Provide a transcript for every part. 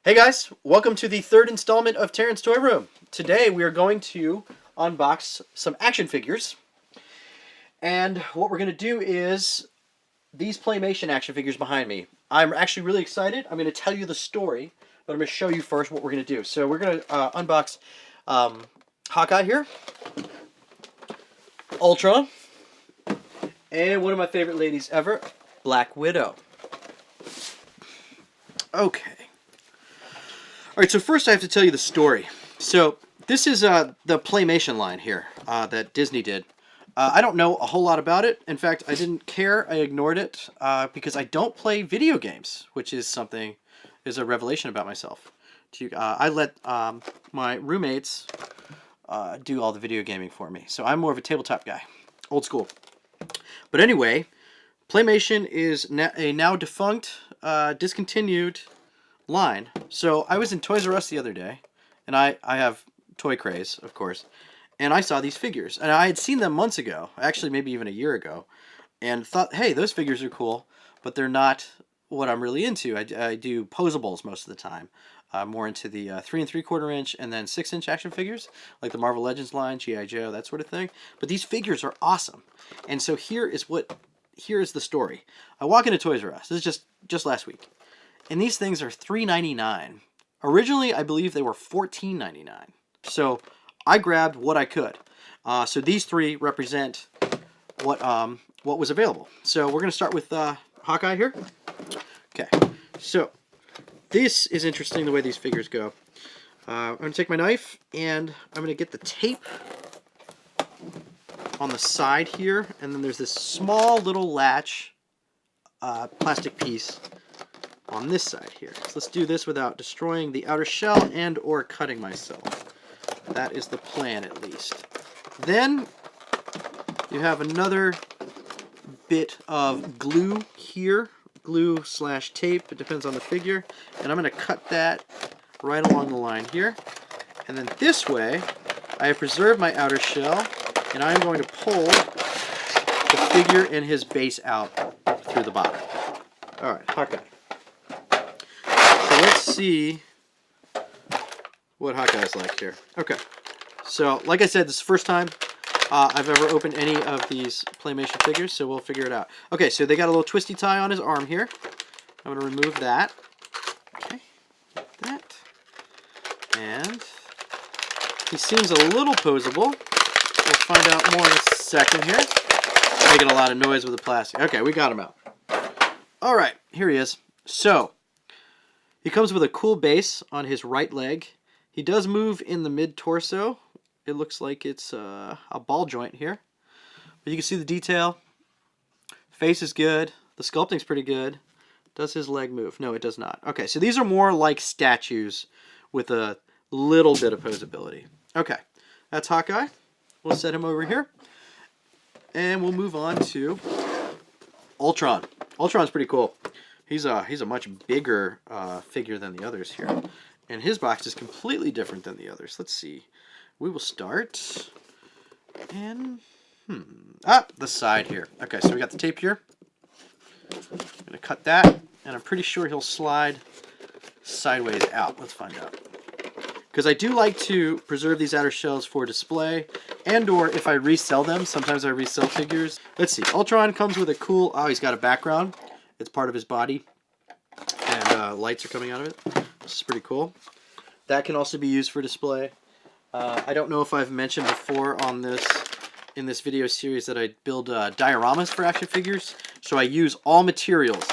Hey guys, welcome to the third installment of Terran's Toy Room. Today we are going to unbox some action figures. And what we're going to do is these Playmation action figures behind me. I'm actually really excited. I'm going to tell you the story, but I'm going to show you first what we're going to do. So we're going to unbox Hawkeye here, Ultron, and one of my favorite ladies ever, Black Widow. Okay. Alright, so first I have to tell you the story. So this is the Playmation line here that Disney did. I don't know a whole lot about it. In fact, I didn't care. I ignored it because I don't play video games, which is a revelation about myself. I let my roommates do all the video gaming for me. So I'm more of a tabletop guy, old school. But anyway, Playmation is a now defunct, discontinued line. So I was in Toys R Us the other day, and I have toy craze, of course, and I saw these figures, and I had seen them months ago, actually maybe even a year ago, and thought, hey, those figures are cool, but they're not what I'm really into. I do posables most of the time. More into the 3 3/4 inch and then 6-inch action figures, like the Marvel Legends line, G.I. Joe, that sort of thing. But these figures are awesome, and so here is the story. I walk into Toys R Us. This is just last week. And these things are $3.99. Originally, I believe they were $14.99. So I grabbed what I could. So these three represent what was available. So we're going to start with Hawkeye here. Okay. So this is interesting the way these figures go. I'm going to take my knife and I'm going to get the tape on the side here. And then there's this small little latch plastic piece on this side here. So let's do this without destroying the outer shell and or cutting myself. That is the plan, at least. Then you have another bit of glue here, glue/tape, it depends on the figure, and I'm going to cut that right along the line here. And then this way I have preserved my outer shell, and I'm going to pull the figure and his base out through the bottom. Alright, Hawkeye. So let's see what Hawkeye's like here. Okay, so like I said, this is the first time I've ever opened any of these Playmation figures, so we'll figure it out. Okay, so they got a little twisty tie on his arm here. I'm going to remove that. Okay, like that. And he seems a little posable. We'll find out more in a second here. Making a lot of noise with the plastic. Okay, we got him out. Alright, here he is. So he comes with a cool base on his right leg. He does move in the mid-torso. It looks like it's a ball joint here. But you can see the detail. Face is good. The sculpting's pretty good. Does his leg move? No, it does not. Okay, so these are more like statues with a little bit of posability. Okay, that's Hawkeye. We'll set him over here. And we'll move on to Ultron. Ultron's pretty cool. He's a much bigger figure than the others here. And his box is completely different than the others. Let's see. We will start in the side here. Okay, so we got the tape here. I'm going to cut that, and I'm pretty sure he'll slide sideways out. Let's find out. Because I do like to preserve these outer shells for display, and or if I resell them. Sometimes I resell figures. Let's see. Ultron comes with a cool... Oh, he's got a background. It's part of his body, and lights are coming out of it, which is pretty cool. That can also be used for display. I don't know if I've mentioned before in this video series that I build dioramas for action figures. So I use all materials.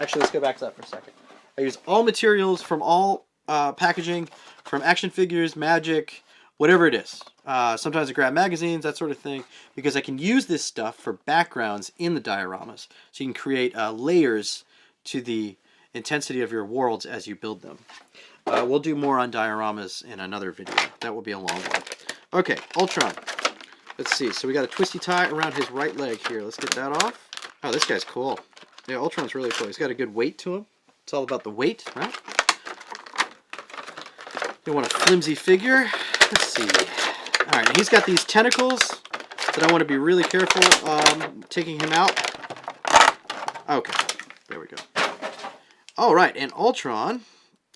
Actually, let's go back to that for a second. I use all materials from all packaging, from action figures, magic, whatever it is. Sometimes I grab magazines, that sort of thing, because I can use this stuff for backgrounds in the dioramas. So you can create layers to the intensity of your worlds as you build them. We'll do more on dioramas in another video. That will be a long one. Okay, Ultron. Let's see. So we got a twisty tie around his right leg here. Let's get that off. Oh, this guy's cool. Yeah, Ultron's really cool. He's got a good weight to him. It's all about the weight, right? You want a flimsy figure. Let's see. All right, he's got these tentacles that I want to be really careful taking him out. Okay, there we go. All right, and Ultron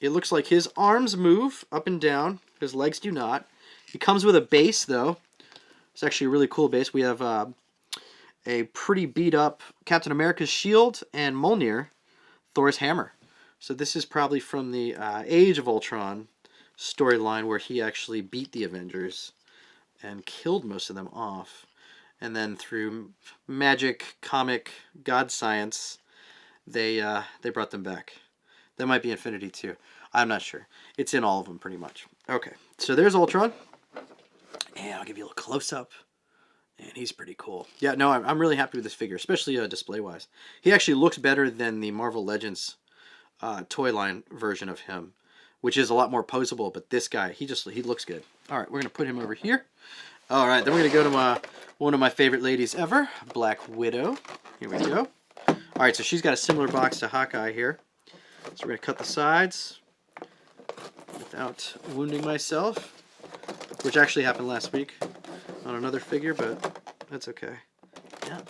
It looks like his arms move up and down. His legs do not. He comes with a base, though. It's actually a really cool base. We have a pretty beat up Captain America's shield and Mjolnir, Thor's hammer. So this is probably from the Age of Ultron storyline where he actually beat the Avengers and killed most of them off. And then through magic, comic, god science, they brought them back. That might be Infinity too. I'm not sure. It's in all of them pretty much. Okay, so there's Ultron. And I'll give you a little close-up. And he's pretty cool. Yeah, no, I'm really happy with this figure, especially display-wise. He actually looks better than the Marvel Legends toy line version of him, which is a lot more posable, but this guy, he looks good. All right, we're going to put him over here. All right, then we're going to go to one of my favorite ladies ever, Black Widow. Here we go. All right, so she's got a similar box to Hawkeye here. So we're going to cut the sides without wounding myself, which actually happened last week on another figure, but that's okay. Yeah.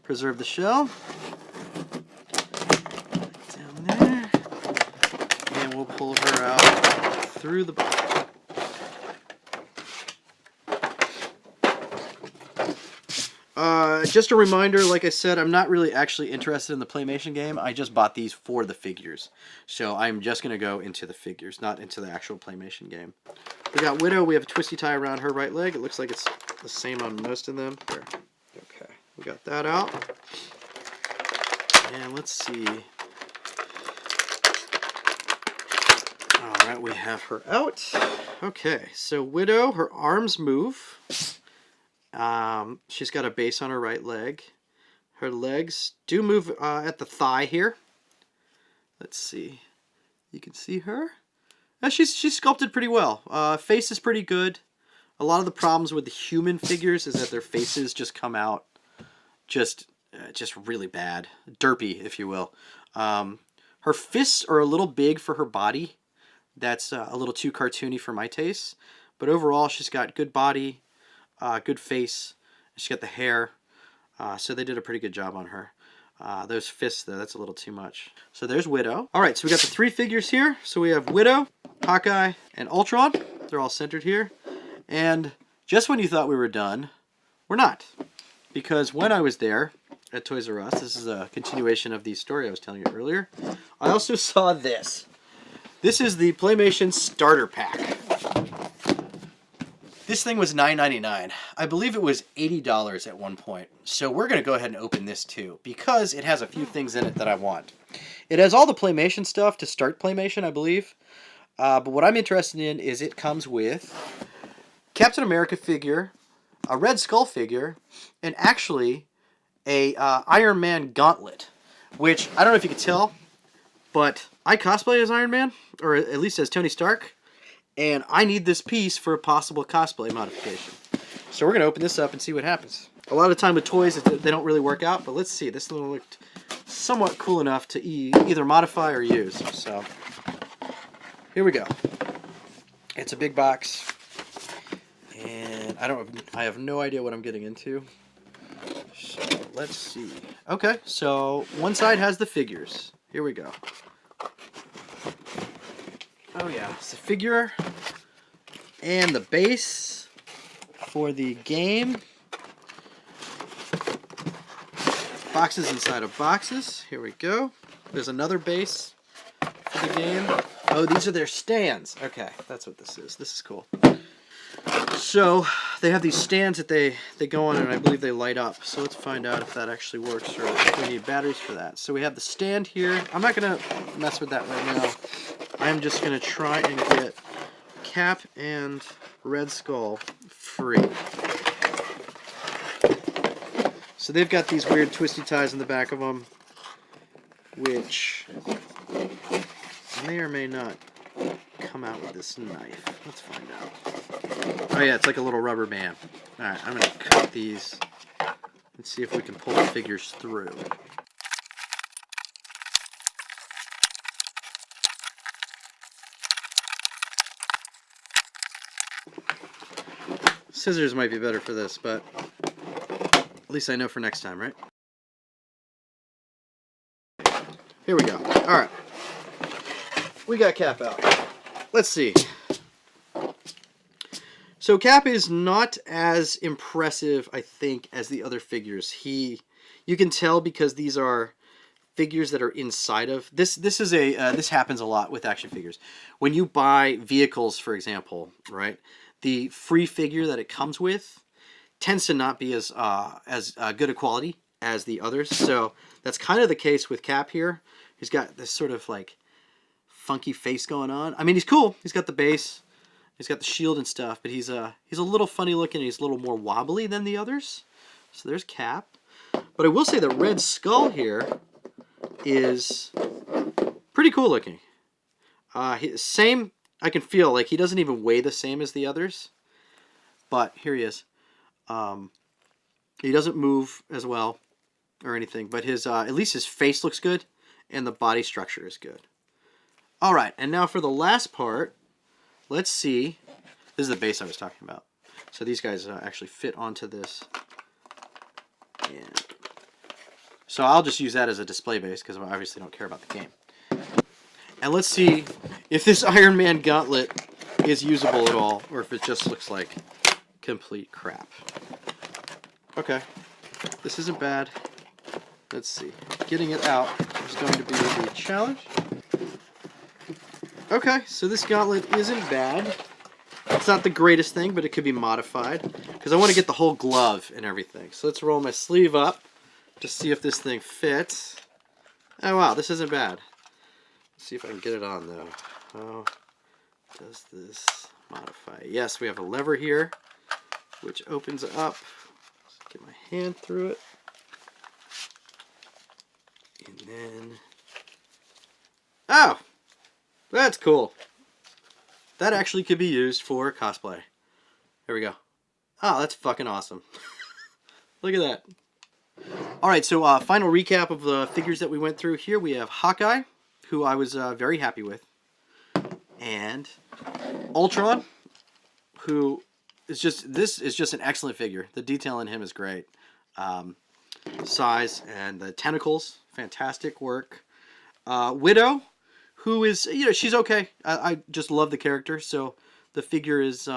Preserve the shell. Down there. And we'll pull her out through the bottom. Just a reminder, like I said, I'm not really actually interested in the Playmation game. I just bought these for the figures. So I'm just going to go into the figures, not into the actual Playmation game. We got Widow. We have a twisty tie around her right leg. It looks like it's the same on most of them. There. Okay, we got that out. And let's see. All right, we have her out. Okay, so Widow, her arms move. She's got a base on her right leg. Her legs do move at the thigh here. Let's see. You can see her. She's sculpted pretty well. Face is pretty good. A lot of the problems with the human figures is that their faces just come out just really bad. Derpy, if you will. Her fists are a little big for her body. That's a little too cartoony for my taste. But overall, she's got good body. Good face. She's got the hair. So they did a pretty good job on her. Those fists, though, that's a little too much. So there's Widow. All right, so we got the three figures here. So we have Widow, Hawkeye, and Ultron. They're all centered here. And just when you thought we were done, we're not. Because when I was there at Toys R Us, this is a continuation of the story I was telling you earlier, I also saw this. This is the Playmation Starter Pack. This thing was $9.99. I believe it was $80 at one point. So we're going to go ahead and open this too, because it has a few things in it that I want. It has all the Playmation stuff to start Playmation, I believe. But what I'm interested in is it comes with Captain America figure, a Red Skull figure, and actually a Iron Man gauntlet, which I don't know if you can tell, but I cosplay as Iron Man, or at least as Tony Stark. And I need this piece for a possible cosplay modification. So we're going to open this up and see what happens. A lot of time with toys, they don't really work out, but let's see. This one looked somewhat cool enough to either modify or use. So here we go. It's a big box. And I have no idea what I'm getting into. So let's see. Okay, so one side has the figures. Here we go. Oh yeah, it's the figure and the base for the game. Boxes inside of boxes. Here we go. There's another base for the game. Oh, these are their stands. Okay, that's what this is. This is cool. So they have these stands that they go on, and I believe they light up. So let's find out if that actually works or if we need batteries for that. So we have the stand here. I'm not going to mess with that right now. I'm just going to try and get Cap and Red Skull free. So they've got these weird twisty ties in the back of them, which may or may not come out with this knife. Let's find out. Oh yeah, it's like a little rubber band. Alright, I'm going to cut these and see if we can pull the figures through. Scissors might be better for this, but at least I know for next time, right? here we go. All right. We got Cap out. Let's see. So Cap is not as impressive, I think, as the other figures. You can tell because these are figures that are inside of this. This happens a lot with action figures. When you buy vehicles, for example, right, the free figure that it comes with tends to not be as good a quality as the others. So that's kind of the case with Cap here. He's got this sort of like funky face going on. I mean, he's cool. He's got the base. He's got the shield and stuff, but he's a little funny looking. He's a little more wobbly than the others. So there's Cap. But I will say the Red Skull here is pretty cool looking. Same, I can feel like he doesn't even weigh the same as the others. But here he is. He doesn't move as well or anything, but his at least his face looks good and the body structure is good. All right, and now for the last part. Let's see. This is the base I was talking about. So these guys actually fit onto this. And so I'll just use that as a display base because I obviously don't care about the game. And let's see if this Iron Man gauntlet is usable at all or if it just looks like complete crap. Okay. This isn't bad. Let's see. Getting it out is going to be the challenge. Okay, so this gauntlet isn't bad. It's not the greatest thing, but it could be modified. Because I want to get the whole glove and everything. So let's roll my sleeve up to see if this thing fits. Oh wow, this isn't bad. Let's see if I can get it on though. How does this modify? Yes, we have a lever here, which opens up. Let's get my hand through it. And then... oh! That's cool. That actually could be used for cosplay. There we go. Oh, that's fucking awesome. Look at that. Alright, so final recap of the figures that we went through here. We have Hawkeye, who I was very happy with. And Ultron, who is just... this is just an excellent figure. The detail in him is great. Size and the tentacles, fantastic work. Widow, who is, you know, she's okay. I just love the character, so the figure is, you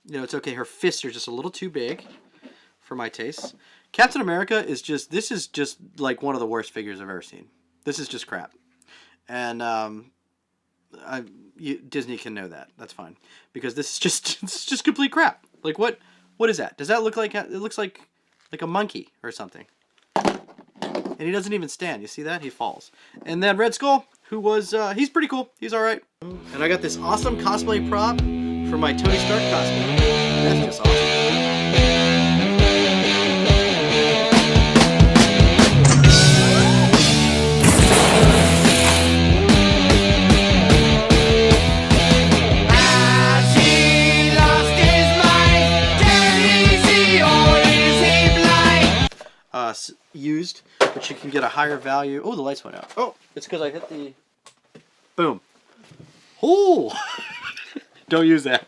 know, it's okay. Her fists are just a little too big for my taste. Captain America is just, this is just like one of the worst figures I've ever seen. This is just crap. And Disney can know that. That's fine. Because this is just, it's just complete crap. Like, what is that? Does that look like, it looks like a monkey or something. And he doesn't even stand. You see that? He falls. And then Red Skull, who was, he's pretty cool. He's alright. And I got this awesome cosplay prop for my Tony Stark cosplay. That's just awesome. Used, but you can get a higher value. Oh, the lights went out. Oh, it's because I hit the... boom. Oh! Don't use that.